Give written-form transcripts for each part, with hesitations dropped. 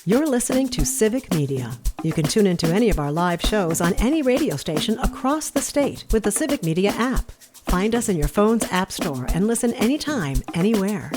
You're listening to Civic Media. You can tune into any of our live shows on any radio station across the state with the Civic Media app. Find us in your phone's app store and listen anytime, anywhere.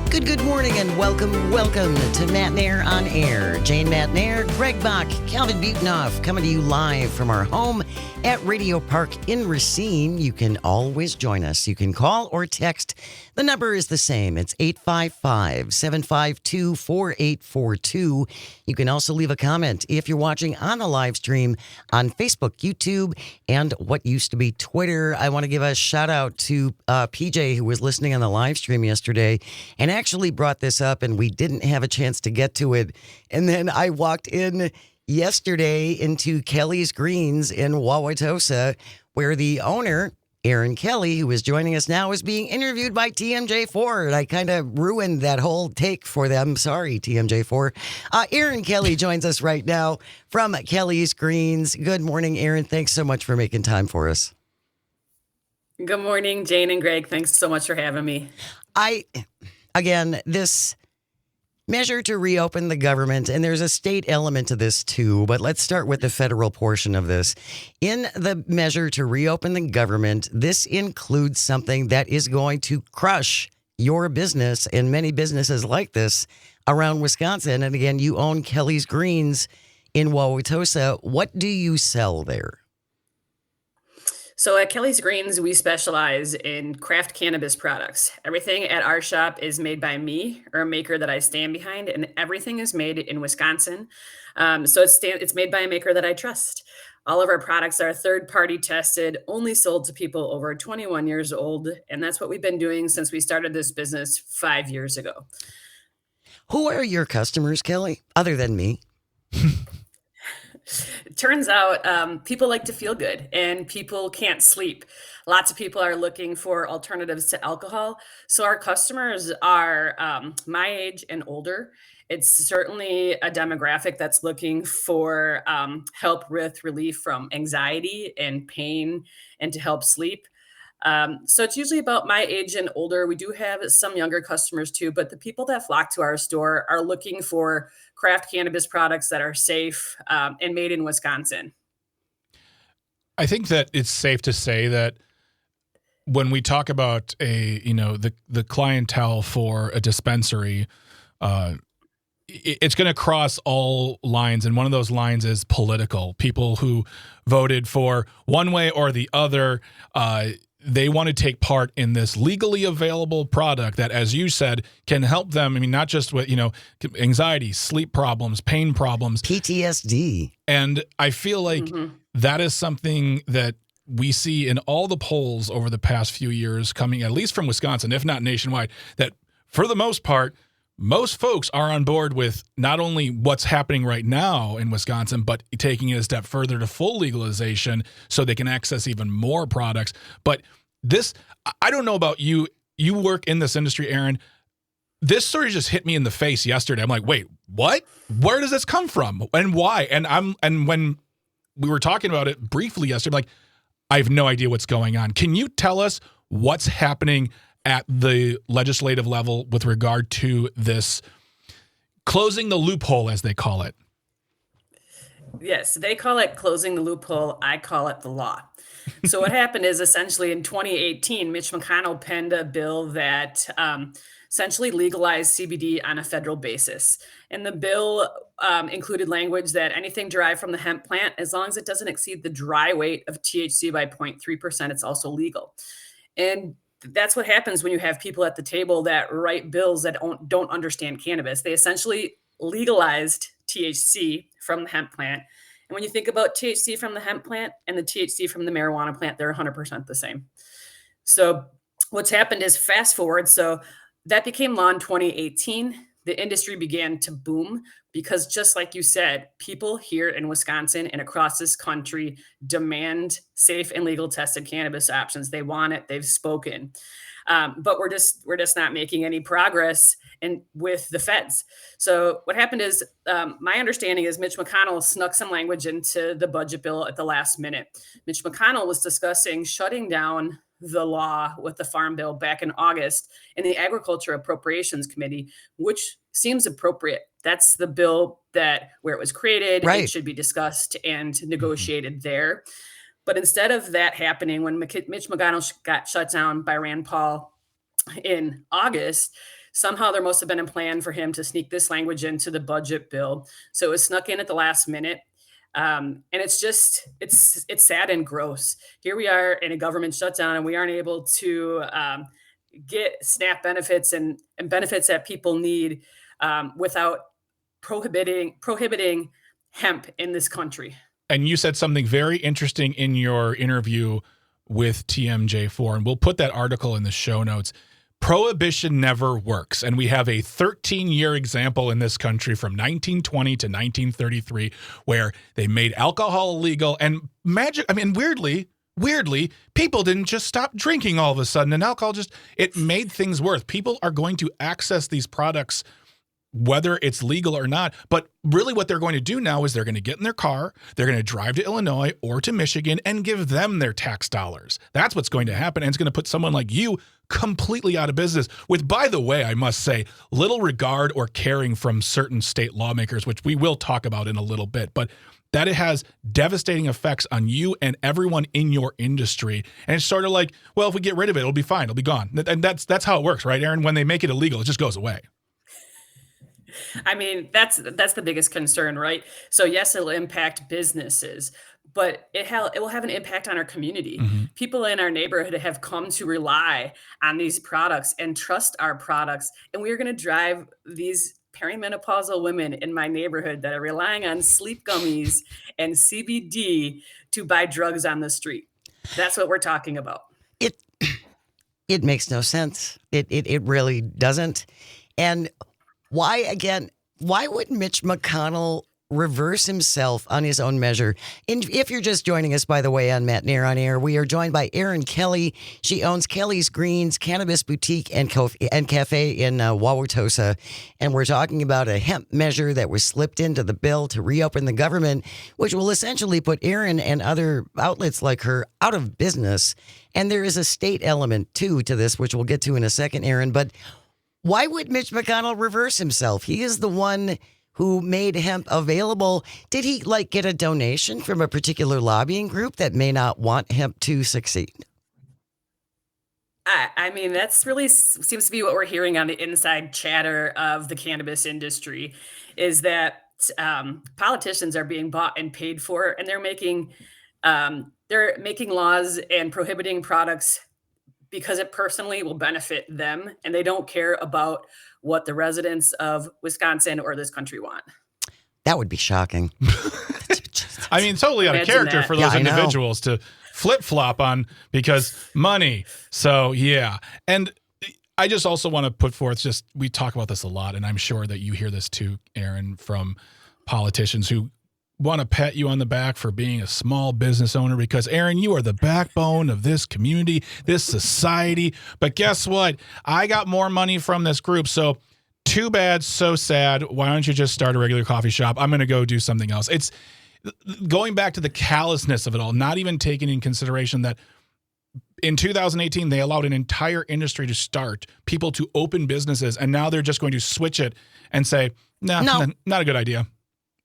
Good morning and welcome to Matt Nair on Air. Jane Matt Nair, Greg Bach, Calvin Butenoff coming to you live from our home at Radio Park in Racine. You can always join us. You can call or text. The number is the same. It's 855-752-4842. You can also leave a comment if you're watching on the live stream on Facebook, YouTube, and what used to be Twitter. I want to give a shout out to PJ, who was listening on the live stream yesterday and actually brought this up, and we didn't have a chance to get to it. And then I walked in yesterday into Kelly's Greens in Wauwatosa, where the owner, Aaron Kelly, who is joining us now, is being interviewed by TMJ4. And I kind of ruined that whole take for them. Sorry, TMJ4. Aaron Kelly joins us right now from Kelly's Greens. Good morning, Aaron. Thanks so much for making time for us. Good morning, Jane and Greg. Thanks so much for having me. Again, this measure to reopen the government, and there's a state element to this too, but let's start with the federal portion of this. In the measure to reopen the government, this includes something that is going to crush your business and many businesses like this around Wisconsin. And again, you own Kelly's Greens in Wauwatosa. What do you sell there? So at Kelly's Greens, we specialize in craft cannabis products. Everything at our shop is made by me or a maker that I stand behind, and everything is made in Wisconsin. So it's made by a maker that I trust. All of our products are third-party tested, only sold to people over 21 years old, and that's what we've been doing since we started this business 5 years ago. Who are your customers, Kelly, other than me? It turns out people like to feel good and people can't sleep. Lots of people are looking for alternatives to alcohol. So our customers are my age and older. It's certainly a demographic that's looking for help with relief from anxiety and pain and to help sleep. So it's usually about my age and older. We do have some younger customers too, but the people that flock to our store are looking for craft cannabis products that are safe and made in Wisconsin. I think that it's safe to say that when we talk about the clientele for a dispensary, it's going to cross all lines. And one of those lines is political. People who voted for one way or the other, they want to take part in this legally available product that, as you said, can help them. I mean, not just with, anxiety, sleep problems, pain problems, PTSD. And I feel like that is something that we see in all the polls over the past few years coming, at least from Wisconsin, if not nationwide, that for the most part, most folks are on board with not only what's happening right now in Wisconsin, but taking it a step further to full legalization so they can access even more products. But this, I don't know about you. You work in this industry, Aaron. This story just hit me in the face yesterday. I'm like, wait, what? Where does this come from? And why? And when we were talking about it briefly yesterday, I'm like, I have no idea what's going on. Can you tell us what's happening at the legislative level with regard to this closing the loophole, as they call it? Yes, they call it closing the loophole. I call it the law. So what happened is essentially in 2018, Mitch McConnell penned a bill that essentially legalized CBD on a federal basis. And the bill included language that anything derived from the hemp plant, as long as it doesn't exceed the dry weight of THC by 0.3%, it's also legal. And that's what happens when you have people at the table that write bills that don't understand cannabis. They essentially legalized THC from the hemp plant. And when you think about THC from the hemp plant and the THC from the marijuana plant, they're 100% the same. So what's happened is fast forward. So that became law in 2018. The industry began to boom because just like you said, people here in Wisconsin and across this country demand safe and legal tested cannabis options. They want it. They've spoken. But we're just not making any progress with the feds. So what happened is, my understanding is Mitch McConnell snuck some language into the budget bill at the last minute. Mitch McConnell was discussing shutting down the law with the Farm Bill back in August in the Agriculture Appropriations Committee, which seems appropriate. That's the bill where it was created. Right. It should be discussed and negotiated there. But instead of that happening, when Mitch McConnell got shut down by Rand Paul in August, somehow there must have been a plan for him to sneak this language into the budget bill. So it was snuck in at the last minute. And it's sad and gross. Here we are in a government shutdown, and we aren't able to get SNAP benefits and benefits that people need without prohibiting hemp in this country. And you said something very interesting in your interview with TMJ4, and we'll put that article in the show notes. Prohibition never works. And we have a 13-year example in this country from 1920 to 1933 where they made alcohol illegal, and weirdly, people didn't just stop drinking all of a sudden, and alcohol it made things worse. People are going to access these products whether it's legal or not. But really what they're going to do now is they're going to get in their car, they're going to drive to Illinois or to Michigan and give them their tax dollars. That's what's going to happen. And it's going to put someone like you completely out of business with, by the way, I must say, little regard or caring from certain state lawmakers, which we will talk about in a little bit. But that it has devastating effects on you and everyone in your industry. And it's sort of like, well, if we get rid of it, it'll be fine. It'll be gone. And that's how it works, right, Aaron? When they make it illegal, it just goes away. I mean, that's the biggest concern, right? So yes, it'll impact businesses, but it will have an impact on our community. Mm-hmm. People in our neighborhood have come to rely on these products and trust our products. And we are going to drive these perimenopausal women in my neighborhood that are relying on sleep gummies and CBD to buy drugs on the street. That's what we're talking about. It makes no sense. It really doesn't. And why would Mitch McConnell reverse himself on his own measure? And if you're just joining us, by the way, on Matt Nair on Air, we are joined by Erin Kelly. She owns Kelly's Greens Cannabis Boutique and Cafe in Wauwatosa. And we're talking about a hemp measure that was slipped into the bill to reopen the government, which will essentially put Erin and other outlets like her out of business. And there is a state element, too, to this, which we'll get to in a second, Erin. But why would Mitch McConnell reverse himself? He is the one who made hemp available. Did he get a donation from a particular lobbying group that may not want hemp to succeed? I mean, that's really seems to be what we're hearing on the inside chatter of the cannabis industry, is that politicians are being bought and paid for, and they're making laws and prohibiting products because it personally will benefit them, and they don't care about what the residents of Wisconsin or this country want. That would be shocking. I mean, totally out of character for those individuals to flip-flop on because money. So, yeah. And I just also want to put forth, we talk about this a lot, and I'm sure that you hear this too, Aaron, from politicians who want to pat you on the back for being a small business owner because, Aaron, you are the backbone of this community, this society. But guess what? I got more money from this group, so too bad, so sad. Why don't you just start a regular coffee shop? I'm going to go do something else. It's going back to the callousness of it all, not even taking in consideration that in 2018, they allowed an entire industry to start, people to open businesses, and now they're just going to switch it and say, no, not a good idea.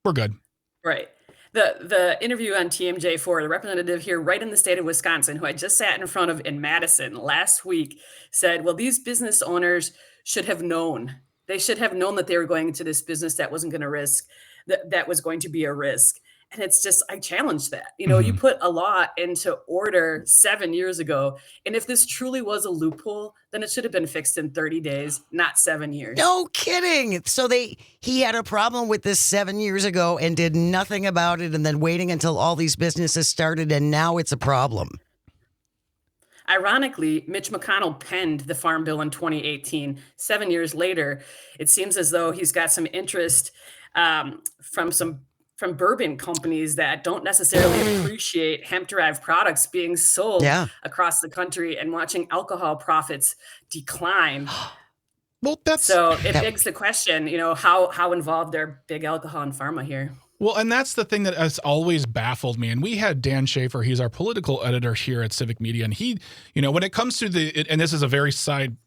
We're good. Right. The interview on TMJ4, the representative here right in the state of Wisconsin, who I just sat in front of in Madison last week, said, well, these business owners should have known. They should have known that they were going into this business that wasn't going to that was going to be a risk. And it's just, I challenge that. You put a law into order 7 years ago. And if this truly was a loophole, then it should have been fixed in 30 days, not 7 years. No kidding. So he had a problem with this 7 years ago and did nothing about it, and then waiting until all these businesses started, and now it's a problem. Ironically, Mitch McConnell penned the Farm Bill in 2018. 7 years later, it seems as though he's got some interest from bourbon companies that don't necessarily appreciate hemp-derived products being sold Yeah. across the country and watching alcohol profits decline. Well, So it begs the question, how involved are big alcohol and pharma here? Well, and that's the thing that has always baffled me. And we had Dan Schaefer, he's our political editor here at Civic Media, and he, when it comes to and this is a very side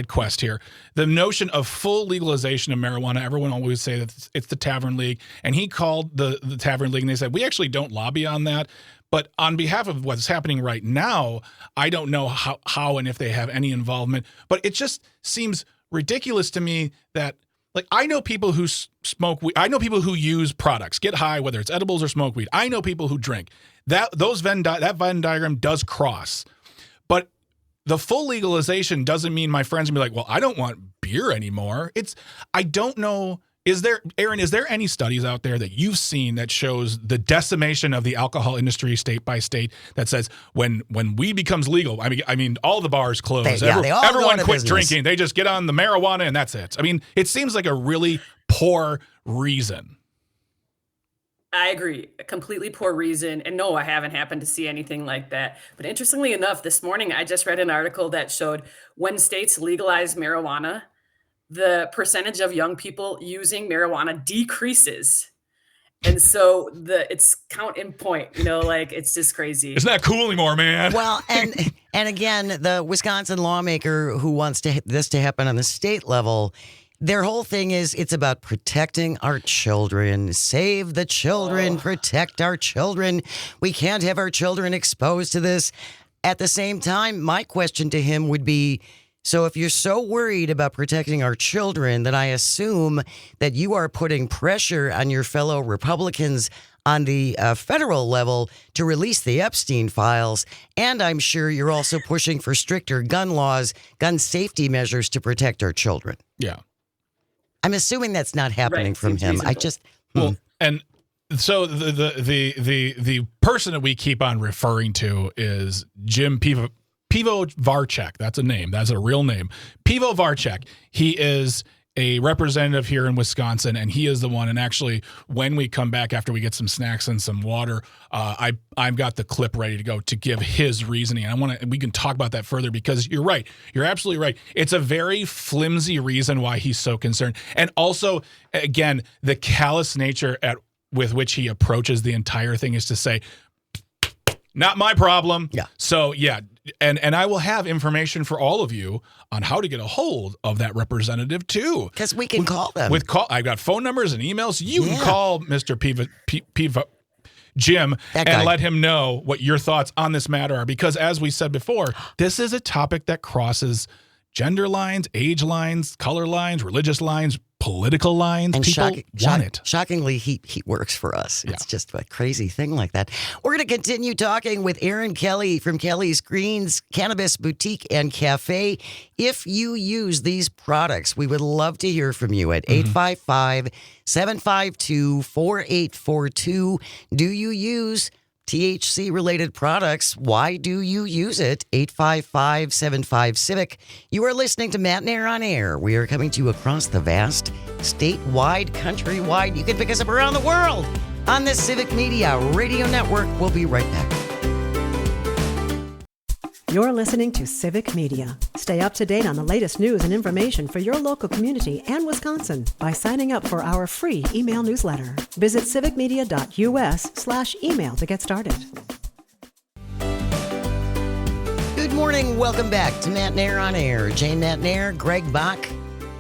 quest here, the notion of full legalization of marijuana, everyone always say that it's the Tavern League, and he called the Tavern League and they said, we actually don't lobby on that. But on behalf of what's happening right now, I don't know how and if they have any involvement, but it just seems ridiculous to me that, like, I know people who smoke weed. I know people who use products, get high, whether it's edibles or smoke weed. I know people who drink. That Venn diagram does cross. But the full legalization doesn't mean my friends will be like, well, I don't want beer anymore. I don't know. Aaron, is there any studies out there that you've seen that shows the decimation of the alcohol industry state by state that says when weed becomes legal, I mean, all the bars close. Everyone quit drinking. They just get on the marijuana and that's it. I mean, it seems like a really poor reason. I agree. A completely poor reason. And no, I haven't happened to see anything like that. But interestingly enough, this morning I just read an article that showed when states legalize marijuana, the percentage of young people using marijuana decreases. And so it's count in point, it's just crazy. It's not cool anymore, man. Well, and again, the Wisconsin lawmaker who wants this to happen on the state level, their whole thing is it's about protecting our children. Save the children, protect our children. We can't have our children exposed to this. At the same time, my question to him would be, so if you're so worried about protecting our children, then I assume that you are putting pressure on your fellow Republicans on the federal level to release the Epstein files. And I'm sure you're also pushing for stricter gun laws, gun safety measures to protect our children. Yeah. I'm assuming that's not happening from him. Well, and so the person that we keep on referring to is Jim Pivovarczyk. That's a name. That's a real name. Pivovarczyk. He is a representative here in Wisconsin, and he is the one. And actually, when we come back after we get some snacks and some water, I've got the clip ready to go to give his reasoning. And we can talk about that further because you're right. You're absolutely right. It's a very flimsy reason why he's so concerned, and also, again, the callous nature with which he approaches the entire thing is to say, not my problem. Yeah. So yeah, and I will have information for all of you on how to get a hold of that representative too. Because we can call them. I've got phone numbers and emails. You can call Mr. Jim and let him know what your thoughts on this matter are. Because as we said before, this is a topic that crosses gender lines, age lines, color lines, religious lines, political lines. And people want it. Shockingly, he works for us. It's just a crazy thing like that. We're going to continue talking with Aaron Kelly from Kelly's Greens Cannabis Boutique and Cafe. If you use these products, we would love to hear from you at 855-752-4842. Do you use THC-related products? Why do you use it? 855-75-CIVIC. You are listening to Matt and Aaron on Air. We are coming to you across the vast, statewide, countrywide. You can pick us up around the world on the Civic Media Radio Network. We'll be right back. You're listening to Civic Media. Stay up to date on the latest news and information for your local community and Wisconsin by signing up for our free email newsletter. Visit civicmedia.us/email to get started. Good morning. Welcome back to Matt and Aaron on Air. Jane Matt and Aaron, Greg Bach,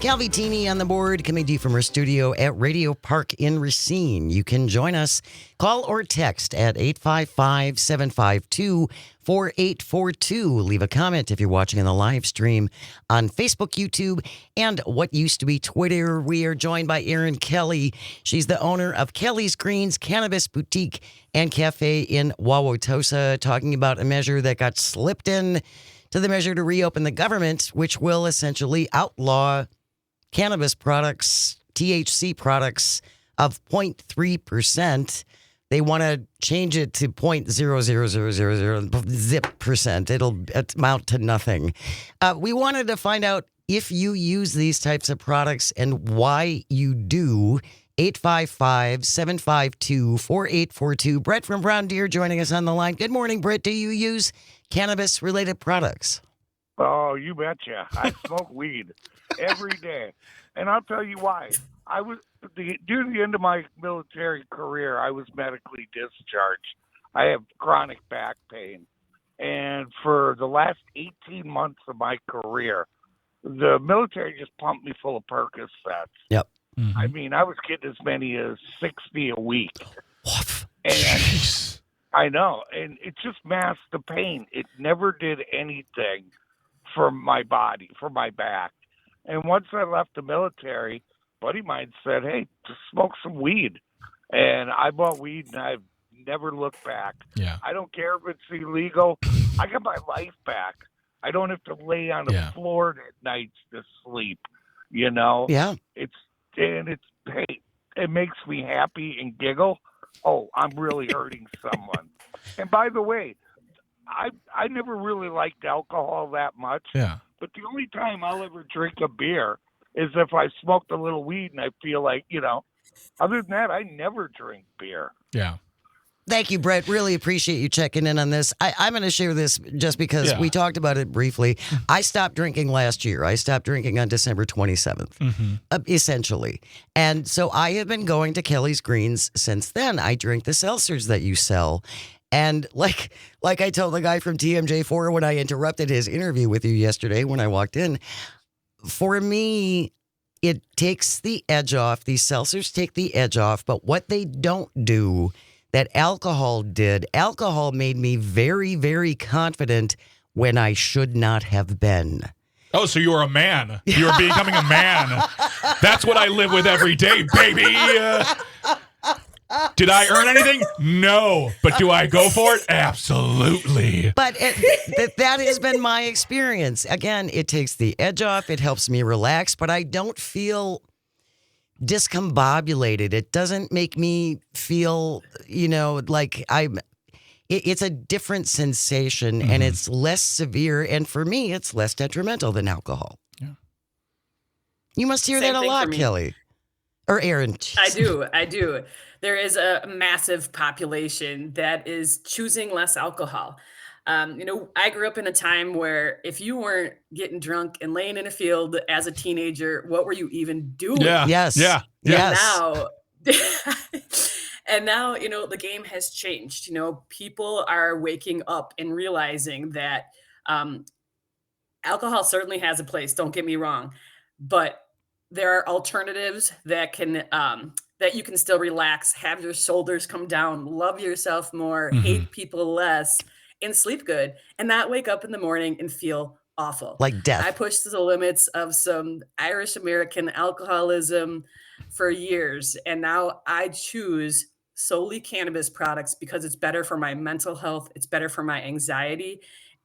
Calvi-Tini on the board, coming to you from our studio at Radio Park in Racine. You can join us. Call or text at 855-752-4842. Leave a comment if you're watching on the live stream on Facebook, YouTube, and what used to be Twitter. We are joined by Erin Kelly. She's the owner of Kelly's Greens Cannabis Boutique and Cafe in Wauwatosa, talking about a measure that got slipped in to the measure to reopen the government, which will essentially outlaw cannabis products, THC products of 0.3%. They want to change it to 0.00000 zip percent. It'll amount to nothing. We wanted to find out if you use these types of products and why you do. 855-752-4842. Brett from Brown Deer joining us on the line. Good morning, Brett. Do you use cannabis-related products? Oh, you betcha. I smoke weed every day. And I'll tell you why. Due to the end of my military career, I was medically discharged. I have chronic back pain. And for the last 18 months of my career, the military just pumped me full of Percocets. Yep. I mean, I was getting as many as 60 a week. And Jeez. I know. And it just masked the pain. It never did anything for my body, for my back. And once I left the military, a buddy of mine said, hey, just smoke some weed. And I bought weed, and I've never looked back. Yeah. I don't care if it's illegal. I got my life back. I don't have to lay on the floor at nights to sleep, you know? Yeah. Hey, it makes me happy and giggle. Oh, I'm really hurting someone. And by the way, I never really liked alcohol that much. Yeah. But the only time I'll ever drink a beer is if I smoked a little weed and I feel like, other than that, I never drink beer. Yeah. Thank you, Brett. Really appreciate you checking in on this. I'm going to share this just because we talked about it briefly. I stopped drinking last year. I stopped drinking on December 27th, essentially. And so I have been going to Kelly's Greens since then. I drink the seltzers that you sell. And like I told the guy from TMJ4 when I interrupted his interview with you yesterday when I walked in, for me, it takes the edge off. These seltzers take the edge off. But what they don't do that alcohol did, alcohol made me very, very confident when I should not have been. Oh, so you're a man. You're becoming a man. That's what I live with every day, baby. Did I earn anything? No. But do I go for it? Absolutely. But that has been my experience. Again, it takes the edge off. It helps me relax, but I don't feel discombobulated. It doesn't make me feel, like it's a different sensation and it's less severe. And for me, it's less detrimental than alcohol. Yeah. You must hear Same that a thing for lot, me. Kelly. Or Aaron. I do. There is a massive population that is choosing less alcohol. I grew up in a time where if you weren't getting drunk and laying in a field as a teenager, what were you even doing? Yeah. Yes. Yeah. Yes. And now, the game has changed. People are waking up and realizing that alcohol certainly has a place. Don't get me wrong, but there are alternatives that can that you can still relax, have your shoulders come down, love yourself more, hate people less, and sleep good, and not wake up in the morning and feel awful. Like death. I pushed to the limits of some Irish American alcoholism for years, and now I choose solely cannabis products because it's better for my mental health, it's better for my anxiety,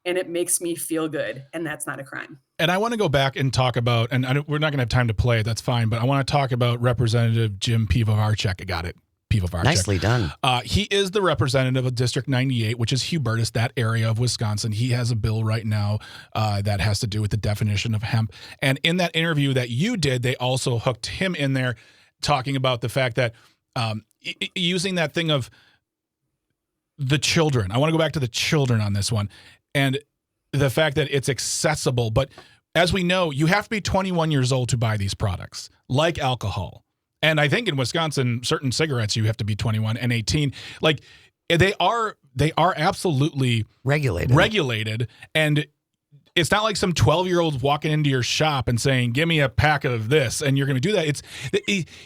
and it makes me feel good, and that's not a crime. And I want to go back and talk about, and we're not going to have time to play it, that's fine, but I want to talk about Representative Jim Pivovarchuk. I got it. Pivovarchuk. Nicely done. He is the representative of District 98, which is Hubertus, that area of Wisconsin. He has a bill right now that has to do with the definition of hemp. And in that interview that you did, they also hooked him in there talking about the fact that using that thing of the children. I want to go back to the children on this one. And the fact that it's accessible. But as we know, you have to be 21 years old to buy these products, like alcohol. And I think in Wisconsin, certain cigarettes, you have to be 21 and 18. Like they are absolutely regulated. And it's not like some 12-year-old walking into your shop and saying, give me a pack of this, and you're going to do that.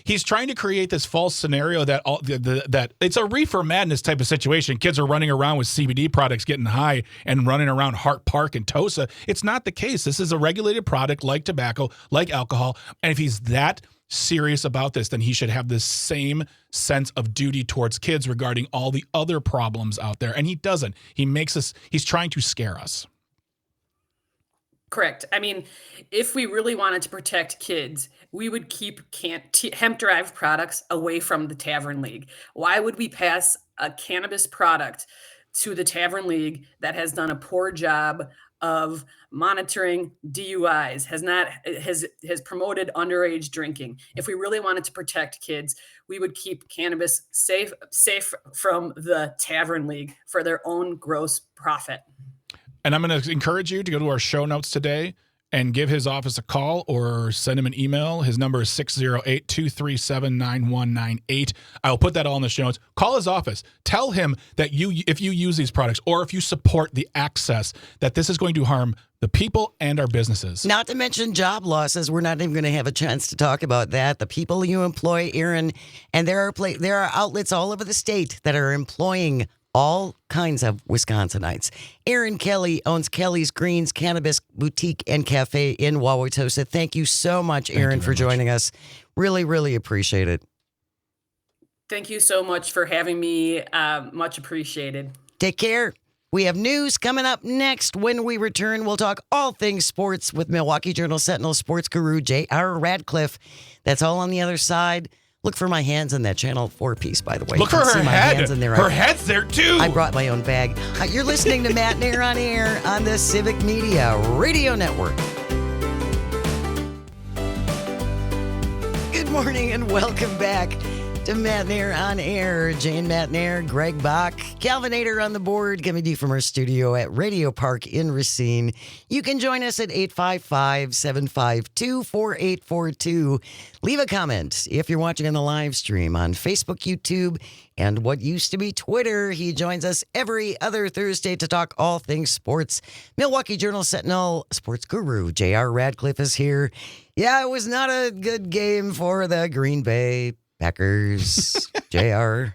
He's trying to create this false scenario that that it's a reefer madness type of situation. Kids are running around with CBD products, getting high and running around Hart Park and Tosa. It's not the case. This is a regulated product like tobacco, like alcohol. And if he's that serious about this, then he should have the same sense of duty towards kids regarding all the other problems out there. And he doesn't. He's trying to scare us. Correct. I mean, if we really wanted to protect kids, we would keep hemp-derived products away from the Tavern League. Why would we pass a cannabis product to the Tavern League that has done a poor job of monitoring DUIs, has promoted underage drinking. If we really wanted to protect kids, we would keep cannabis safe from the Tavern League for their own gross profit. And I'm going to encourage you to go to our show notes today and give his office a call or send him an email. His number is 608-237-9198. I'll put that all in the show notes. Call his office. Tell him that if you use these products or if you support the access, that this is going to harm the people and our businesses. Not to mention job losses. We're not even going to have a chance to talk about that. The people you employ, Aaron, and there are outlets all over the state that are employing all kinds of Wisconsinites. Aaron Kelly owns Kelly's Greens Cannabis Boutique and Cafe in Wauwatosa. Thank you so much, Aaron, for joining us. Really, really appreciate it. Thank you so much for having me. Much appreciated. Take care. We have news coming up next. When we return, we'll talk all things sports with Milwaukee Journal Sentinel sports guru J.R. Radcliffe. That's all on the other side. Look for my hands in that Channel 4 piece, by the way. Look for her head. Hands in there. Her head's there, too. I brought my own bag. You're listening to Matt Nair on Air on the Civic Media Radio Network. Good morning and welcome back to Matt Nair on Air. Jane Matt Nair, Greg Bach, Calvinator on the board, coming to you from our studio at Radio Park in Racine. You can join us at 855-752-4842. Leave a comment if you're watching on the live stream on Facebook, YouTube, and what used to be Twitter. He joins us every other Thursday to talk all things sports. Milwaukee Journal Sentinel sports guru J.R. Radcliffe is here. Yeah, it was not a good game for the Green Bay Packers. JR.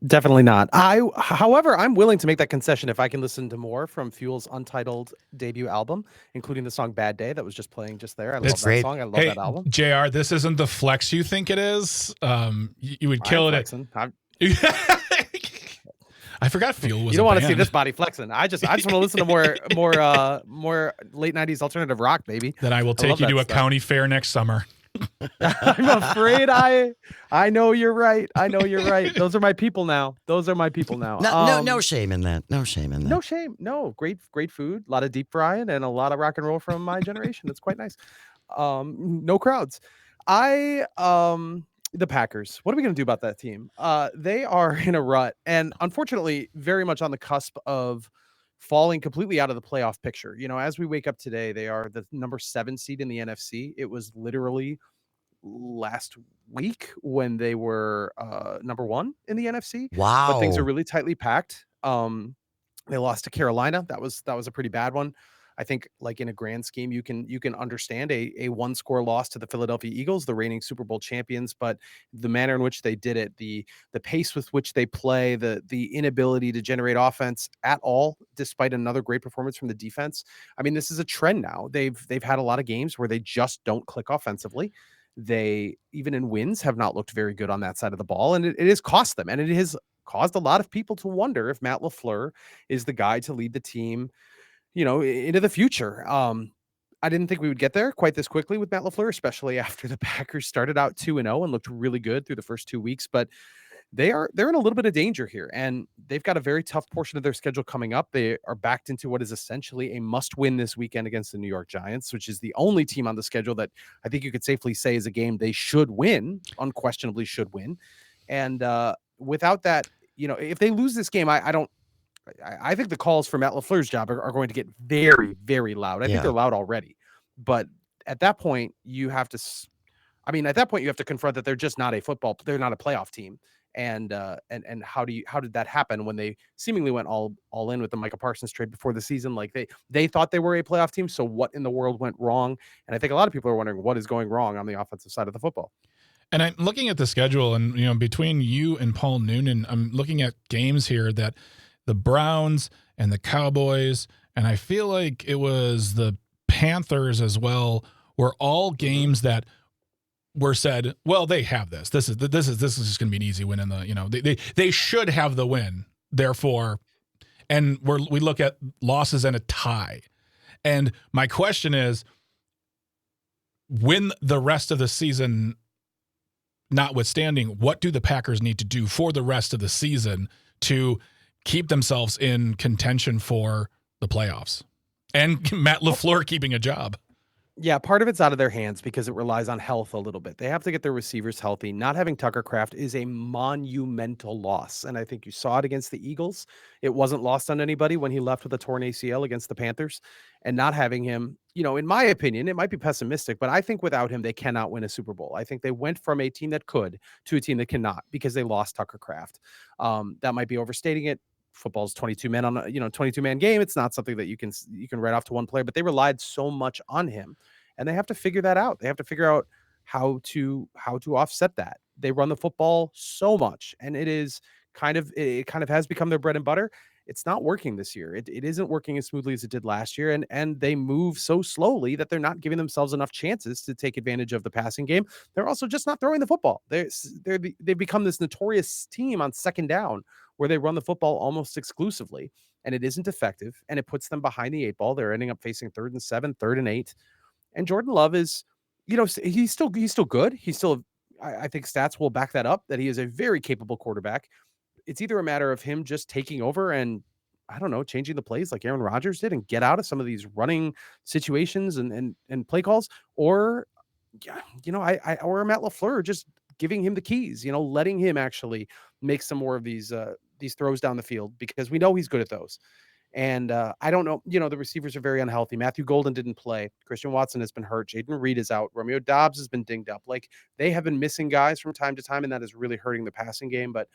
Definitely not. However, I'm willing to make that concession if I can listen to more from Fuel's untitled debut album, including the song Bad Day that was just playing just there. I love that song. I love that album. JR, this isn't the flex you think it is. You would kill it. I forgot Fuel was. You don't want to see this body flexing. I just want to listen to more late 90s alternative rock, baby. Then I will take you to a county fair next summer. I'm afraid I know you're right. I know you're right. Those are my people now. No shame in that. No shame in that. No shame. No, great food. A lot of deep frying and a lot of rock and roll from my generation. It's quite nice. No crowds. The Packers. What are we going to do about that team? They are in a rut and unfortunately very much on the cusp of falling completely out of the playoff picture. You know, as we wake up today, they are the number 7 seed in the NFC. It was literally last week when they were number 1 in the NFC. Wow. But things are really tightly packed. They lost to Carolina. That was a pretty bad one. I think like in a grand scheme, you can understand a 1-score loss to the Philadelphia Eagles, the reigning Super Bowl champions, but the manner in which they did it, the pace with which they play, the inability to generate offense at all, despite another great performance from the defense. I mean, this is a trend now. They've had a lot of games where they just don't click offensively. They, even in wins, have not looked very good on that side of the ball, and it has cost them, and it has caused a lot of people to wonder if Matt LaFleur is the guy to lead the team, you know, into the future. I didn't think we would get there quite this quickly with Matt LaFleur, especially after the Packers started out 2-0 and looked really good through the first 2 weeks. But they're in a little bit of danger here, and they've got a very tough portion of their schedule coming up. They are backed into what is essentially a must-win this weekend against the New York Giants, which is the only team on the schedule that I think you could safely say is a game they should win, unquestionably should win. And without that, you know, if they lose this game, I think the calls for Matt LaFleur's job are going to get very, very loud. I think they're loud already. But at that point, you have to confront that they're just not they're not a playoff team. And how did that happen when they seemingly went all in with the Micah Parsons trade before the season? Like they thought they were a playoff team. So what in the world went wrong? And I think a lot of people are wondering what is going wrong on the offensive side of the football. And I'm looking at the schedule, and you know, between you and Paul Noonan, I'm looking at games here that the Browns and the Cowboys, and I feel like it was the Panthers as well, were all games that were said, well, they have this. This is just going to be an easy win, in the, you know, they should have the win. Therefore, and we look at losses and a tie. And my question is, when the rest of the season notwithstanding, what do the Packers need to do for the rest of the season to keep themselves in contention for the playoffs. And Matt LaFleur keeping a job. Yeah, part of it's out of their hands because it relies on health a little bit. They have to get their receivers healthy. Not having Tucker Kraft is a monumental loss. And I think you saw it against the Eagles. It wasn't lost on anybody when he left with a torn ACL against the Panthers. And not having him, in my opinion, it might be pessimistic, but I think without him, they cannot win a Super Bowl. I think they went from a team that could to a team that cannot because they lost Tucker Kraft. That might be overstating it. Football's 22 men on a 22-man game. It's not something that you can write off to one player, but they relied so much on him, and they have to figure that out. They have to figure out how to offset that. They run the football so much, and it kind of has become their bread and butter. It's not working this year. It isn't working as smoothly as it did last year, and they move so slowly that they're not giving themselves enough chances to take advantage of the passing game. They're also just not throwing the football. They've become this notorious team on second down where they run the football almost exclusively, and it isn't effective, and it puts them behind the 8 ball. They're ending up facing 3rd and 7, 3rd and 8. And Jordan Love is, he's still good. He's still, I think stats will back that up, that he is a very capable quarterback. It's either a matter of him just taking over and, I don't know, changing the plays like Aaron Rodgers did and get out of some of these running situations and play calls, or, or Matt LaFleur just giving him the keys, letting him actually make some more of these throws down the field, because we know he's good at those. And I don't know, the receivers are very unhealthy. Matthew Golden didn't play. Christian Watson has been hurt. Jaden Reed is out. Romeo Doubs has been dinged up. Like, they have been missing guys from time to time, and that is really hurting the passing game. But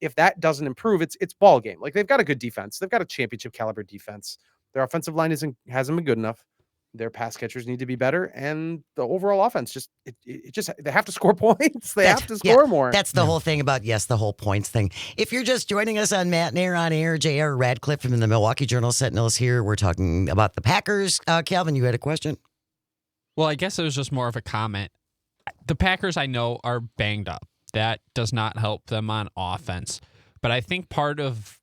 if that doesn't improve, it's ball game. Like, they've got a good defense. They've got a championship caliber defense. Their offensive line hasn't been good enough. Their pass catchers need to be better, and the overall offense just they have to score points. They have to score more. That's the whole thing about the whole points thing. If you're just joining us on Matt and Air on Air, J.R. Radcliffe from the Milwaukee Journal Sentinel is here. We're talking about the Packers. Calvin, you had a question? Well, I guess it was just more of a comment. The Packers, I know, are banged up. That does not help them on offense. But I think part of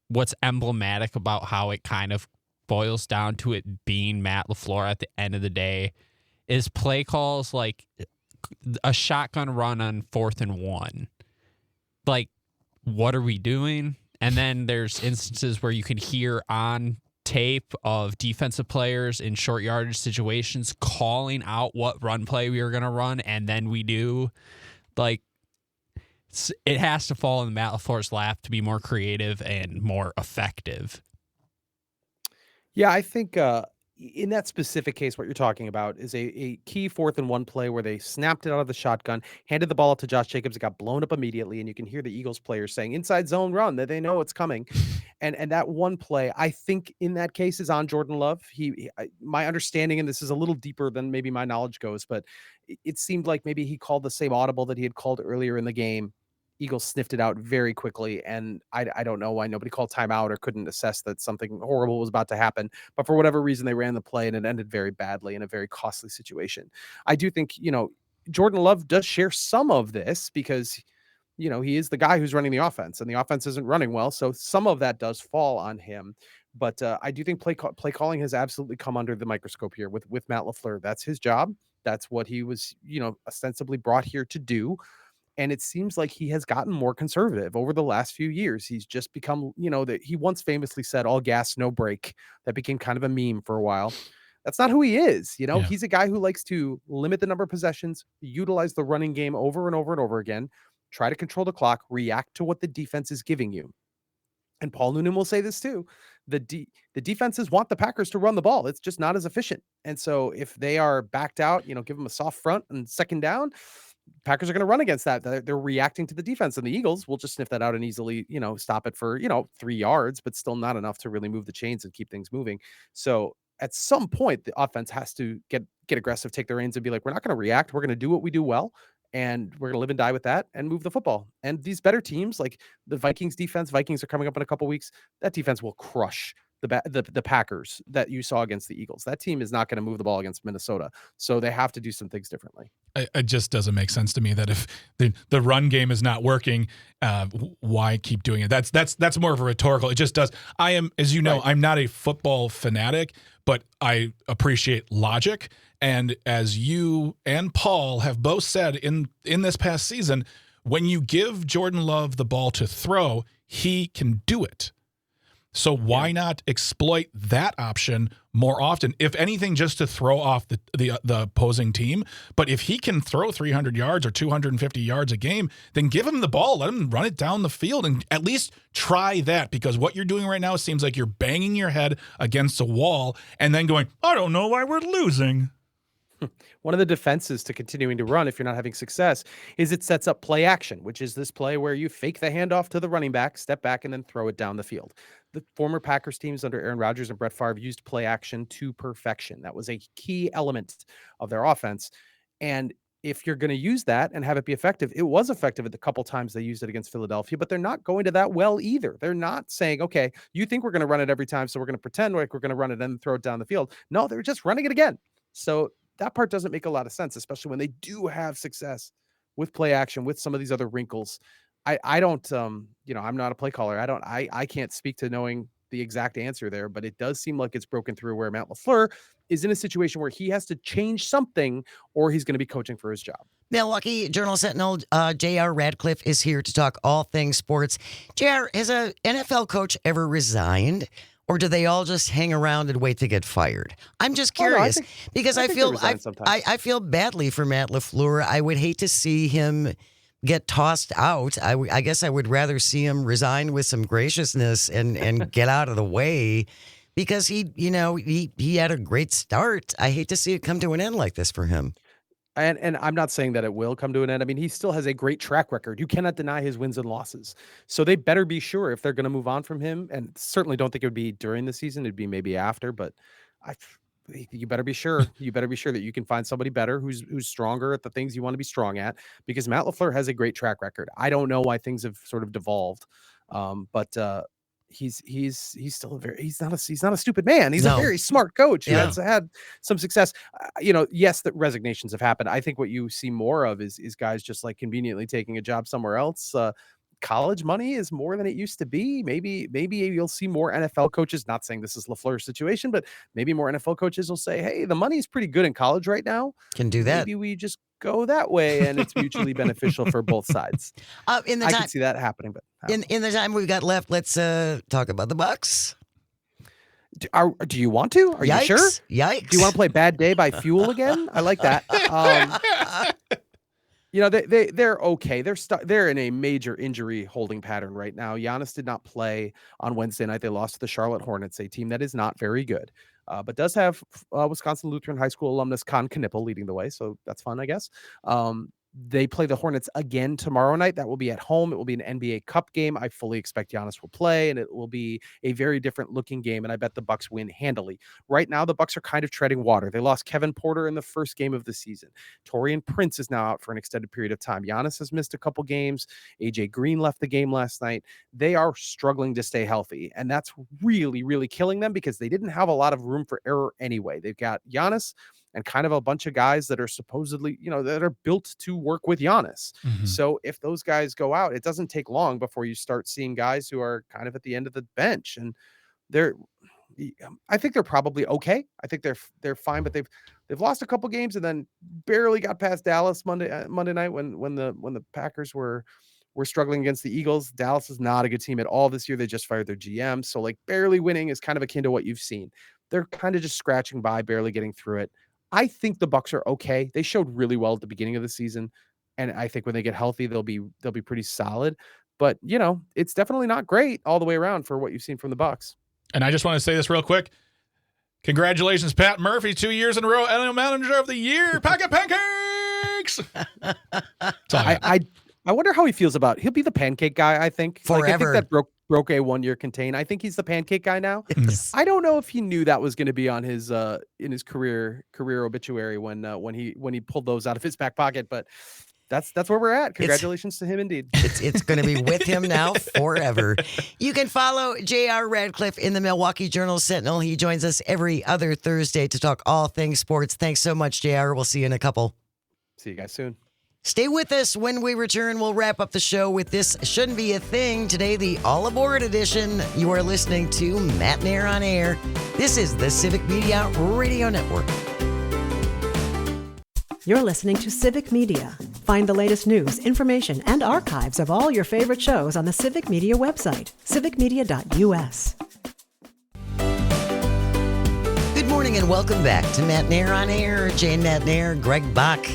what's emblematic about how it kind of boils down to it being Matt LaFleur at the end of the day is play calls like a shotgun run on 4th and 1. Like, what are we doing? And then there's instances where you can hear on tape of defensive players in short yardage situations calling out what run play we were going to run, and then we do. Like, it has to fall in Matt LaFleur's lap to be more creative and more effective. Yeah, I think in that specific case, what you're talking about is a key 4th and 1 play where they snapped it out of the shotgun, handed the ball up to Josh Jacobs. It got blown up immediately, and you can hear the Eagles players saying inside zone run, that they know it's coming. And that one play, I think in that case, is on Jordan Love. My understanding, and this is a little deeper than maybe my knowledge goes, but it seemed like maybe he called the same audible that he had called earlier in the game. Eagles sniffed it out very quickly, and I don't know why nobody called timeout or couldn't assess that something horrible was about to happen. But for whatever reason, they ran the play, and it ended very badly in a very costly situation. I do think, Jordan Love does share some of this because, he is the guy who's running the offense, and the offense isn't running well. So some of that does fall on him. But I do think play calling has absolutely come under the microscope here with Matt LaFleur. That's his job. That's what he was, ostensibly brought here to do. And it seems like he has gotten more conservative over the last few years. He's just become, that he once famously said, all gas, no brake. That became kind of a meme for a while. That's not who he is. Yeah. He's a guy who likes to limit the number of possessions, utilize the running game over and over and over again, try to control the clock, react to what the defense is giving you. And Paul Noonan will say this too. The defenses want the Packers to run the ball. It's just not as efficient. And so if they are backed out, give them a soft front and second down, Packers are going to run against that. They're reacting to the defense, and the Eagles will just sniff that out and easily, stop it for, 3 yards, but still not enough to really move the chains and keep things moving. So at some point, the offense has to get aggressive, take the reins, and be like, we're not going to react. We're going to do what we do well, and we're going to live and die with that and move the football. And these better teams, like the Vikings defense, Vikings are coming up in a couple weeks. That defense will crush the Packers that you saw against the Eagles. That team is not going to move the ball against Minnesota. So they have to do some things differently. It just doesn't make sense to me that if the run game is not working, why keep doing it? That's more of a rhetorical. It just does. I am, as you know, right. I'm not a football fanatic, but I appreciate logic. And as you and Paul have both said in this past season, when you give Jordan Love the ball to throw, he can do it. So why not exploit that option more often? If anything, just to throw off the opposing team. But if he can throw 300 yards or 250 yards a game, then give him the ball. Let him run it down the field and at least try that, because what you're doing right now seems like you're banging your head against a wall and then going, I don't know why we're losing. One of the defenses to continuing to run if you're not having success is it sets up play action, which is this play where you fake the handoff to the running back, step back, and then throw it down the field. The former Packers teams under Aaron Rodgers and Brett Favre used play action to perfection. That was a key element of their offense. And if you're going to use that and have it be effective, it was effective at the couple times they used it against Philadelphia, but they're not going to that well either. They're not saying, okay, you think we're going to run it every time, so we're going to pretend like we're going to run it and throw it down the field. No, they're just running it again. So that part doesn't make a lot of sense, especially when they do have success with play action, with some of these other wrinkles. I don't, I'm not a play caller. I can't speak to knowing the exact answer there, but it does seem like it's broken through where Matt LaFleur is in a situation where he has to change something or he's going to be coaching for his job. Milwaukee Journal-Sentinel J.R. Radcliffe is here to talk all things sports. J.R., has a NFL coach ever resigned? Or do they all just hang around and wait to get fired? I'm just curious because I feel badly for Matt LaFleur. I would hate to see him get tossed out. I guess I would rather see him resign with some graciousness and get out of the way, because he had a great start. I hate to see it come to an end like this for him. And I'm not saying that it will come to an end. I mean, he still has a great track record. You cannot deny his wins and losses. So they better be sure if they're going to move on from him. And certainly don't think it would be during the season. It'd be maybe after. But you better be sure. You better be sure that you can find somebody better who's stronger at the things you want to be strong at. Because Matt LaFleur has a great track record. I don't know why things have sort of devolved, but he's still he's not a stupid man. He's a very smart coach who has had some success. Yes, the resignations have happened. I think what you see more of is guys just like conveniently taking a job somewhere else. College money is more than it used to be. Maybe you'll see more NFL coaches, not saying this is LaFleur's situation, but maybe more NFL coaches will say, hey, the money is pretty good in college right now. Can do that. Maybe we just go that way and it's mutually beneficial for both sides. I can see that happening, but in the time we've got left, let's talk about the Bucks. Do you want to? Are you sure? Yikes. Do you want to play Bad Day by Fuel again? I like that. They're okay. They're in a major injury holding pattern right now. Giannis did not play on Wednesday night. They lost to the Charlotte Hornets, a team that is not very good, but does have Wisconsin Lutheran High School alumnus Con Knippel leading the way. So that's fun, I guess. They play the Hornets again tomorrow night. That will be at home. It will be an NBA Cup game. I fully expect Giannis will play, and it will be a very different looking game. And I bet the Bucks win handily. Right now, the Bucks are kind of treading water. They lost Kevin Porter in the first game of the season. Torian Prince is now out for an extended period of time. Giannis has missed a couple games. AJ Green left the game last night. They are struggling to stay healthy, and that's really, really killing them because they didn't have a lot of room for error anyway. They've got Giannis and kind of a bunch of guys that are supposedly, that are built to work with Giannis. Mm-hmm. So if those guys go out, it doesn't take long before you start seeing guys who are kind of at the end of the bench. And I think they're probably okay. I think they're fine, but they've lost a couple games and then barely got past Dallas Monday night when the Packers were struggling against the Eagles. Dallas is not a good team at all this year. They just fired their GM. So like barely winning is kind of akin to what you've seen. They're kind of just scratching by, barely getting through it. I think the Bucks are okay. They showed really well at the beginning of the season, and I think when they get healthy, they'll be pretty solid. But it's definitely not great all the way around for what you've seen from the Bucks. And I just want to say this real quick. Congratulations, Pat Murphy, 2 years in a row, NL Manager of the Year, Packet Pancakes. I wonder how he feels about. He'll be the pancake guy. I think forever. I think that broke a 1 year contain. I think he's the pancake guy now. Yes. I don't know if he knew that was going to be on his in his career obituary when he pulled those out of his back pocket. But that's where we're at. Congratulations to him, indeed. It's going to be with him now forever. You can follow J.R. Radcliffe in the Milwaukee Journal-Sentinel. He joins us every other Thursday to talk all things sports. Thanks so much, J.R. We'll see you in a couple. See you guys soon. Stay with us. When we return, we'll wrap up the show with This Shouldn't Be a Thing. Today, the All Aboard edition. You are listening to Matt Nair on Air. This is the Civic Media Radio Network. You're listening to Civic Media. Find the latest news, information, and archives of all your favorite shows on the Civic Media website, civicmedia.us. Good morning and welcome back to Matt Nair on Air. Jane Matt Nair, Greg Bach,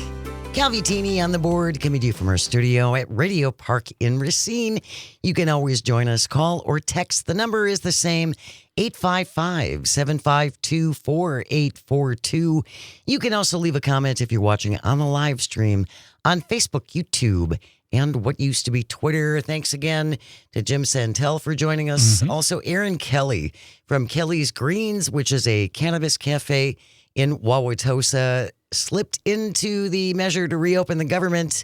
Calvitini on the board, coming to you from our studio at Radio Park in Racine. You can always join us, call or text. The number is the same, 855-752-4842. You can also leave a comment if you're watching on the live stream on Facebook, YouTube, and what used to be Twitter. Thanks again to Jim Santel for joining us. Also, Aaron Kelly from Kelly's Greens, which is a cannabis cafe in Wauwatosa, slipped into the measure to reopen the government,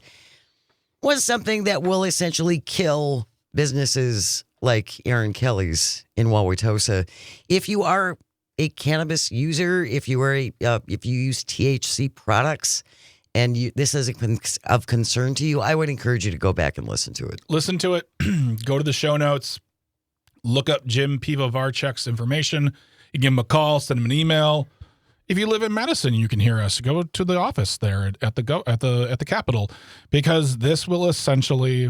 was something that will essentially kill businesses like Aaron Kelly's in Wauwatosa. If you are a cannabis user, if you use THC products, and this is of concern to you, I would encourage you to go back and listen to it. Listen to it. Go to the show notes. Look up Jim Pivovarchuk's information. You give him a call, send him an email. If you live in Madison, you can hear us. Go to the office there at the Capitol, because this will essentially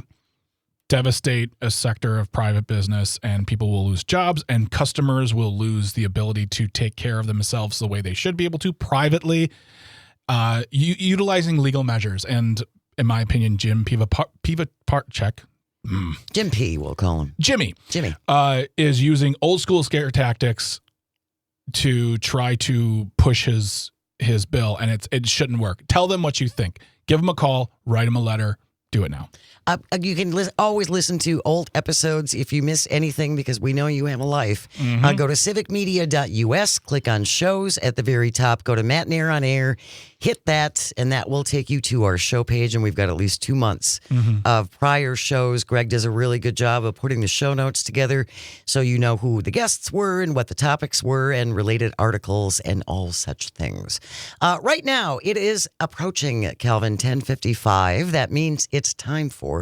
devastate a sector of private business, and people will lose jobs, and customers will lose the ability to take care of themselves the way they should be able to privately, utilizing legal measures. And in my opinion, Jim Pivovarchuk, Jim P, we'll call him. Jimmy, is using old school scare tactics to try to push his bill, and it shouldn't work. Tell them what you think. Give them a call, write them a letter, do it now. You can always listen to old episodes if you miss anything, because we know you have a life. Go to civicmedia.us, click on shows at the very top, go to Matt Nair on Air, hit that, and that will take you to our show page, and we've got at least 2 months of prior shows. Greg does a really good job of putting the show notes together so you know who the guests were and what the topics were and related articles and all such things. Right now, it is approaching, Calvin, 10:55. That means it's time for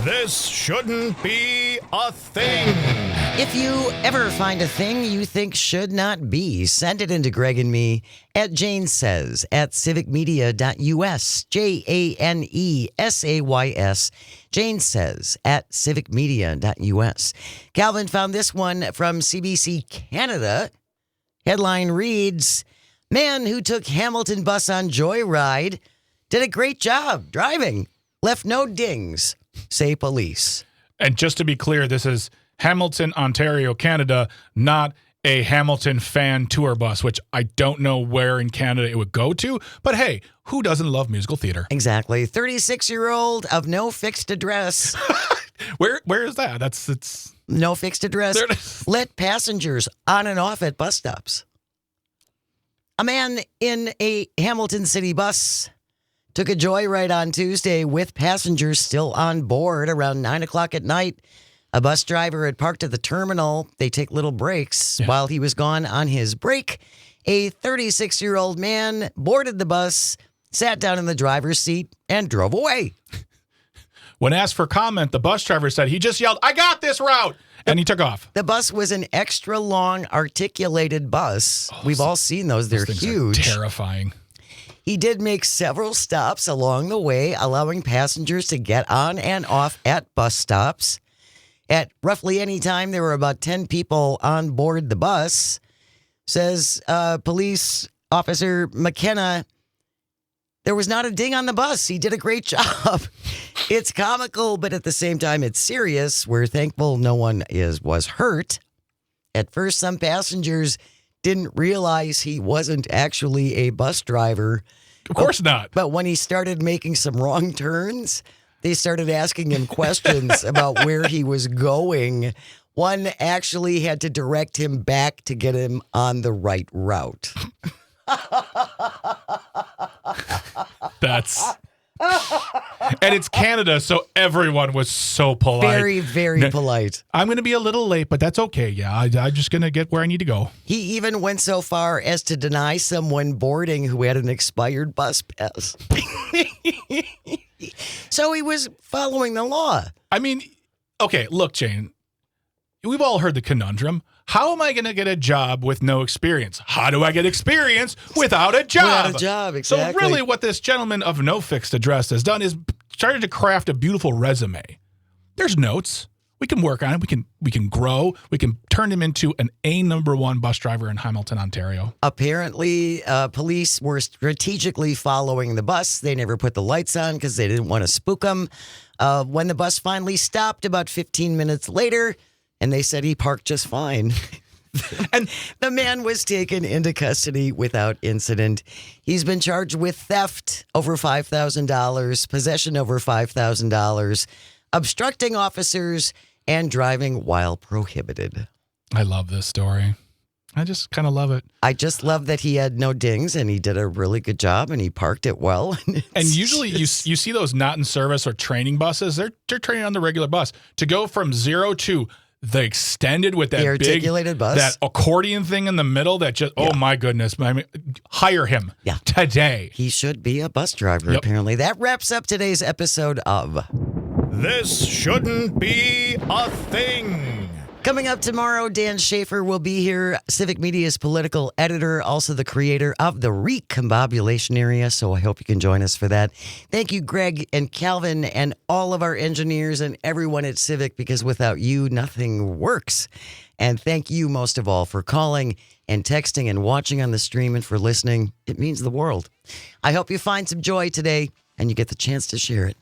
This Shouldn't Be a Thing. If you ever find a thing you think should not be, send it into Greg and me at Jane Says at civicmedia.us, JANESAYS, Jane Says at civicmedia.us. Calvin found this one from CBC Canada. Headline reads, "Man who took Hamilton bus on joyride did a great job driving. Left no dings, say police." And just to be clear, this is Hamilton, Ontario, Canada, not a Hamilton fan tour bus, which I don't know where in Canada it would go to. But hey, who doesn't love musical theater? Exactly. 36-year-old of no fixed address. Where is that? It's no fixed address. Let passengers on and off at bus stops. A man in a Hamilton City bus took a joyride on Tuesday with passengers still on board around 9 o'clock at night. A bus driver had parked at the terminal. They take little breaks. Yeah. While he was gone on his break, a 36-year-old man boarded the bus, sat down in the driver's seat, and drove away. When asked for comment, the bus driver said he just yelled, "I got this route!" And he took off. The bus was an extra long, articulated bus. We've all seen those. They're huge. Terrifying. He did make several stops along the way, allowing passengers to get on and off at bus stops. At roughly any time, there were about 10 people on board the bus. Says police officer McKenna, there was not a ding on the bus. He did a great job. It's comical, but at the same time, it's serious. We're thankful no one was hurt. At first, some passengers didn't realize he wasn't actually a bus driver. Of course not. But when he started making some wrong turns, they started asking him questions about where he was going. One actually had to direct him back to get him on the right route. And it's Canada, so everyone was so polite. Very, very polite. I'm going to be a little late, but that's okay. Yeah, I'm just going to get where I need to go. He even went so far as to deny someone boarding who had an expired bus pass. So he was following the law. I mean, okay, look, Jane, we've all heard the conundrum. How am I going to get a job with no experience? How do I get experience without a job? Without a job, exactly. So really what this gentleman of no fixed address has done is started to craft a beautiful resume. There's notes. We can work on it. We can grow. We can turn him into an #1 bus driver in Hamilton, Ontario. Apparently, police were strategically following the bus. They never put the lights on because they didn't want to spook him. When the bus finally stopped about 15 minutes later, and they said he parked just fine. And the man was taken into custody without incident. He's been charged with theft over $5,000, possession over $5,000, obstructing officers, and driving while prohibited. I love this story. I just kind of love it. I just love that he had no dings and he did a really good job and he parked it well. And usually you see those not in service or training buses. They're training on the regular bus to go from 0 to the extended with that the articulated big, bus, that accordion thing in the middle. That just oh my goodness! I mean, hire him today. He should be a bus driver. Apparently, that wraps up today's episode of This Shouldn't Be a Thing. Coming up tomorrow, Dan Schaefer will be here, Civic Media's political editor, also the creator of the Recombobulation Area, so I hope you can join us for that. Thank you, Greg and Calvin, and all of our engineers and everyone at Civic, because without you, nothing works. And thank you most of all for calling and texting and watching on the stream and for listening. It means the world. I hope you find some joy today and you get the chance to share it.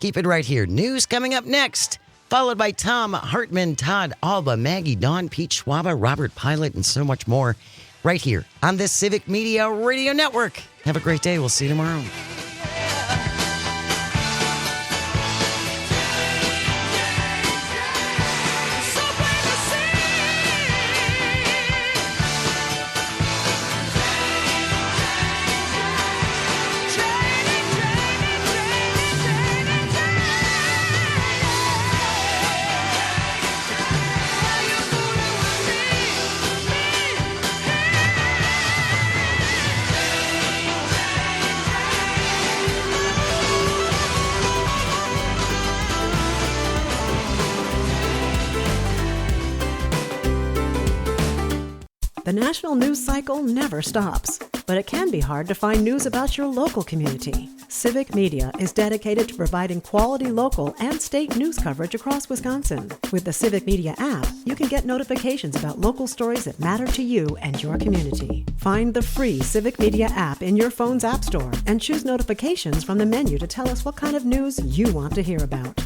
Keep it right here. News coming up next, followed by Tom Hartman, Todd Alba, Maggie, Dawn, Pete Schwaba, Robert Pilot, and so much more right here on the Civic Media Radio Network. Have a great day. We'll see you tomorrow. The national news cycle never stops, but it can be hard to find news about your local community. Civic Media is dedicated to providing quality local and state news coverage across Wisconsin. With the Civic Media app, you can get notifications about local stories that matter to you and your community. Find the free Civic Media app in your phone's app store and choose notifications from the menu to tell us what kind of news you want to hear about.